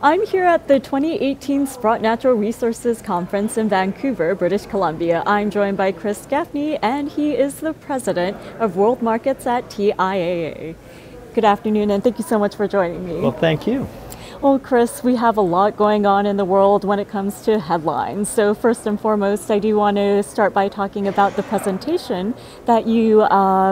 I'm here at the 2018 Sprott Natural Resources Conference in Vancouver, British Columbia. I'm joined by Chris Gaffney, and he is the president of World Markets at TIAA. Good afternoon, and thank you so much for joining me. Well, thank you. Well, Chris, we have a lot going on in the world when it comes to headlines. So first and foremost, I do want to start by talking about the presentation that you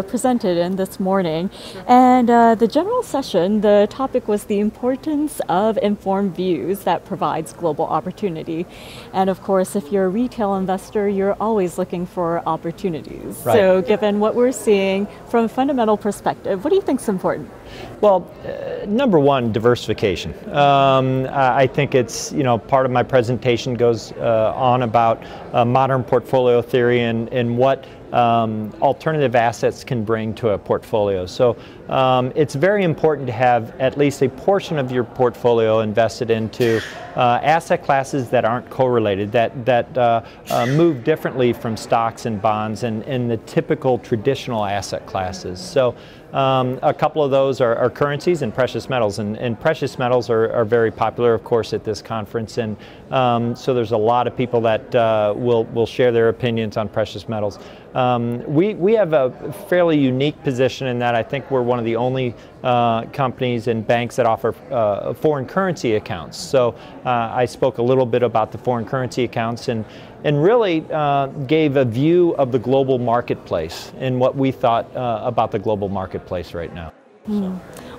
presented in this morning. And the general session, the topic was the importance of informed views that provides global opportunity. And of course, if you're a retail investor, you're always looking for opportunities. Right. So given what we're seeing from a fundamental perspective, what do you think is important? Well, number one, diversification. I think it's, part of my presentation goes on about modern portfolio theory and what alternative assets can bring to a portfolio. So it's very important to have at least a portion of your portfolio invested into asset classes that aren't correlated, that move differently from stocks and bonds and the typical traditional asset classes. So a couple of those are currencies and precious metals, and precious metals are very popular, of course, at this conference, and so there's a lot of people that will share their opinions on precious metals. We have a fairly unique position in that I think we're one of the only companies and banks that offer foreign currency accounts. So I spoke a little bit about the foreign currency accounts and really gave a view of the global marketplace and what we thought about the global marketplace right now.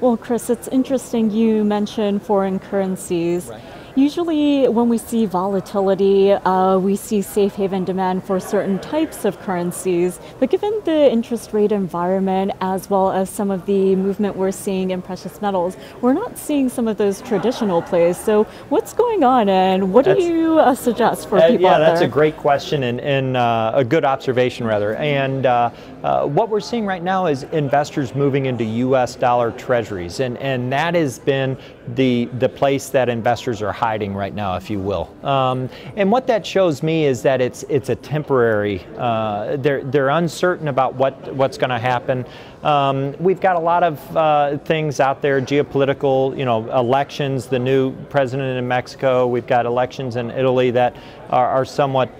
Well, Chris, it's interesting you mentioned foreign currencies. Right. Usually when we see volatility, we see safe haven demand for certain types of currencies. But given the interest rate environment, as well as some of the movement we're seeing in precious metals, we're not seeing some of those traditional plays. So what's going on, and what do you suggest for people out there? Yeah, that's a great question and a good observation, rather. And what we're seeing right now is investors moving into U.S. dollar treasuries, and that has been the place that investors are hiding right now, if you will. And what that shows me is that it's a temporary. They're uncertain about what's going to happen. We've got a lot of things out there, geopolitical, elections, the new president in Mexico. We've got elections in Italy that are somewhat,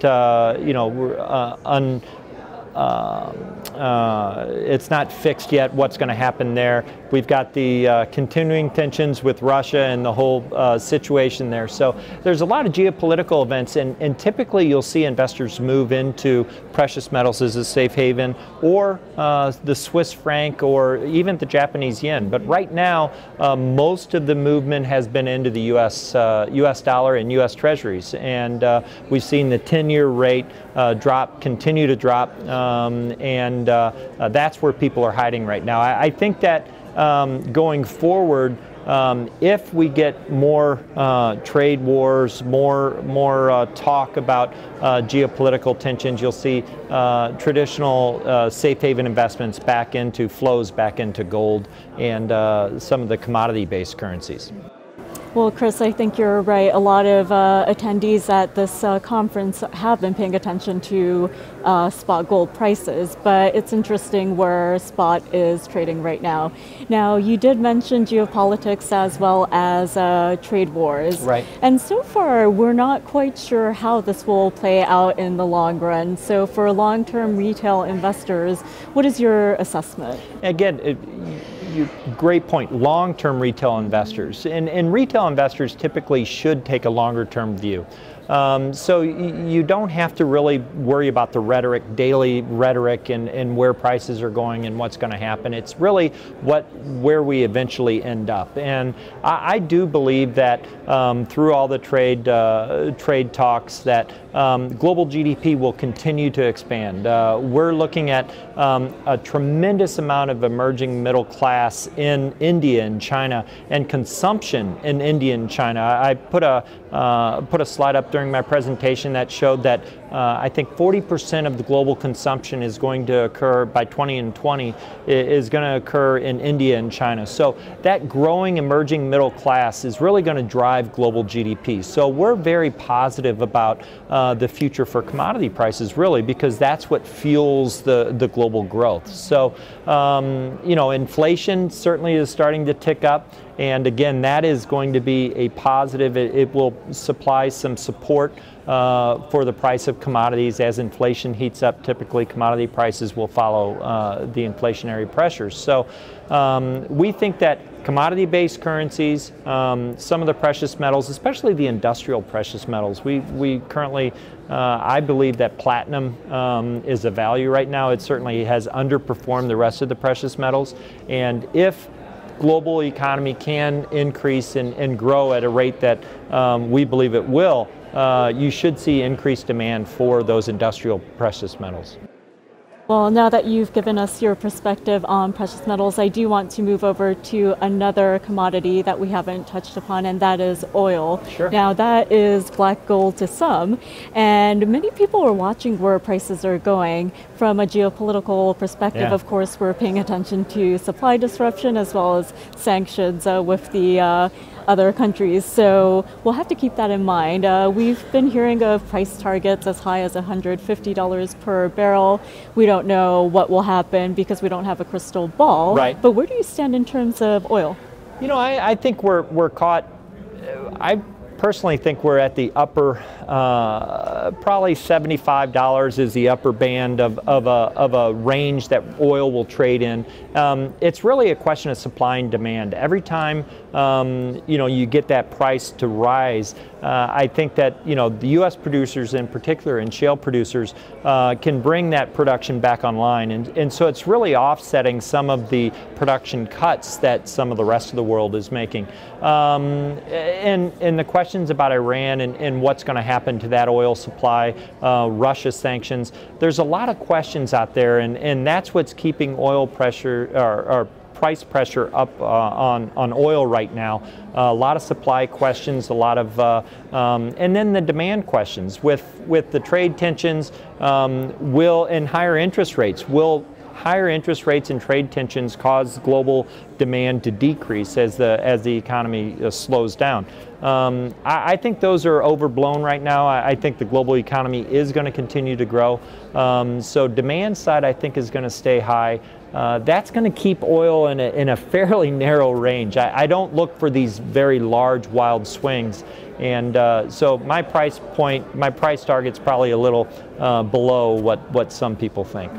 it's not fixed yet what's going to happen there. We've got the continuing tensions with Russia and the whole situation there. So there's a lot of geopolitical events, and typically you'll see investors move into precious metals as a safe haven, or the Swiss franc, or even the Japanese yen. But right now, most of the movement has been into the U.S. dollar and U.S. treasuries, and we've seen the 10-year rate continue to drop, and that's where people are hiding right now. I think that going forward, if we get more trade wars, more talk about geopolitical tensions, you'll see traditional safe haven investments flows back into gold and some of the commodity-based currencies. Well, Chris, I think you're right. A lot of attendees at this conference have been paying attention to spot gold prices, but it's interesting where spot is trading right now. Now, you did mention geopolitics as well as trade wars. Right. And so far, we're not quite sure how this will play out in the long run. So for long-term retail investors, what is your assessment? Again, great point. Long-term retail investors, and retail investors typically should take a longer-term view. So you don't have to really worry about the daily rhetoric and where prices are going and what's going to happen. It's really where we eventually end up. And I do believe that through all the trade talks that global GDP will continue to expand. We're looking at a tremendous amount of emerging middle class in India and China, and consumption in India and China. I put a slide up during my presentation that showed that I think 40% of the global consumption is going to occur by 2020 is going to occur in India and China. So that growing emerging middle class is really going to drive global GDP. So we're very positive about the future for commodity prices, really, because that's what fuels the global growth. So inflation certainly is starting to tick up, And again, that is going to be a positive. It will supply some support for the price of commodities. As inflation heats up, typically commodity prices will follow the inflationary pressures. So we think that commodity-based currencies, some of the precious metals, especially the industrial precious metals, we currently, I believe that platinum is a value right now. It certainly has underperformed the rest of the precious metals. And if global economy can increase and grow at a rate that we believe it will, you should see increased demand for those industrial precious metals. Well, now that you've given us your perspective on precious metals, I do want to move over to another commodity that we haven't touched upon, and that is oil. Sure. Now, that is black gold to some, and many people are watching where prices are going. From a geopolitical perspective, of course, we're paying attention to supply disruption as well as sanctions with the other countries. So we'll have to keep that in mind. We've been hearing of price targets as high as $150 per barrel. We don't know what will happen because we don't have a crystal ball. Right. But where do you stand in terms of oil? You know, I think we're caught. I personally think we're at the upper, probably $75 is the upper band of a range that oil will trade in. It's really a question of supply and demand. Every time you know, you get that price to rise, I think that, you know, the U.S. producers in particular and shale producers can bring that production back online, and so it's really offsetting some of the production cuts that some of the rest of the world is making. And the questions about Iran and what's going to happen to that oil supply, Russia sanctions, there's a lot of questions out there, and that's what's keeping oil pressure or price pressure up on oil right now. A lot of supply questions, a lot of, and then the demand questions with the trade tensions, and higher interest rates. Will higher interest rates and trade tensions cause global demand to decrease as the economy slows down? I think those are overblown right now. I think the global economy is going to continue to grow. So demand side, I think, is going to stay high. That's going to keep oil in a fairly narrow range. I don't look for these very large, wild swings. And so my price target's probably a little below what some people think.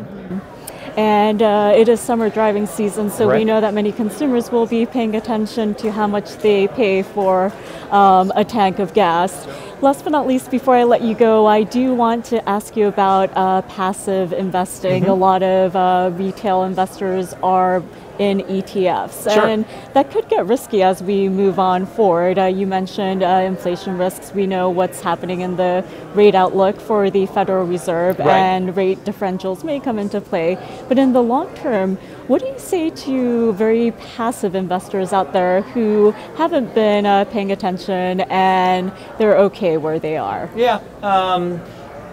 And it is summer driving season, so Right. we know that many consumers will be paying attention to how much they pay for a tank of gas. Last but not least, before I let you go, I do want to ask you about passive investing. A lot of retail investors are in ETFs, Sure. and that could get risky as we move on forward. You mentioned inflation risks. We know what's happening in the rate outlook for the Federal Reserve, Right. and rate differentials may come into play. But in the long term, what do you say to very passive investors out there who haven't been paying attention and they're okay where they are? Yeah.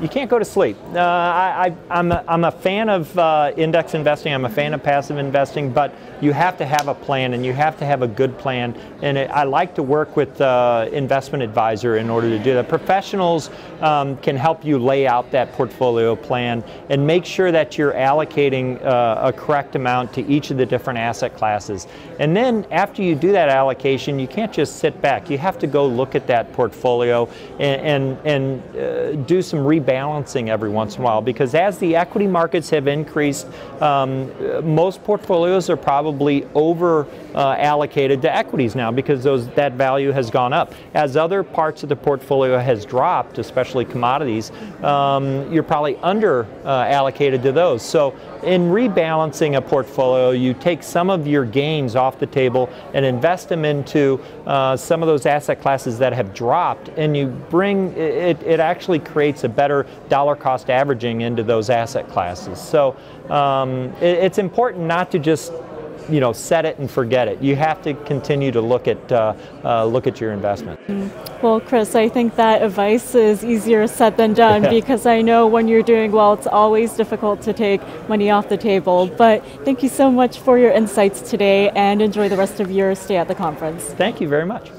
You can't go to sleep. I'm a fan of index investing. I'm a fan of passive investing, but you have to have a plan, and you have to have a good plan. And I like to work with investment advisor in order to do that. Professionals can help you lay out that portfolio plan and make sure that you're allocating a correct amount to each of the different asset classes. And then after you do that allocation, you can't just sit back. You have to go look at that portfolio and do some rebalancing every once in a while, because as the equity markets have increased, most portfolios are probably over allocated to equities now because that value has gone up. As other parts of the portfolio has dropped, especially commodities, you're probably under allocated to those. So in rebalancing a portfolio, you take some of your gains off the table and invest them into some of those asset classes that have dropped, and you bring it actually creates a better dollar cost averaging into those asset classes. So it's important not to just set it and forget it. You have to continue to look at your investment. Well, Chris, I think that advice is easier said than done because I know when you're doing well, it's always difficult to take money off the table. But thank you so much for your insights today, and enjoy the rest of your stay at the conference. Thank you very much.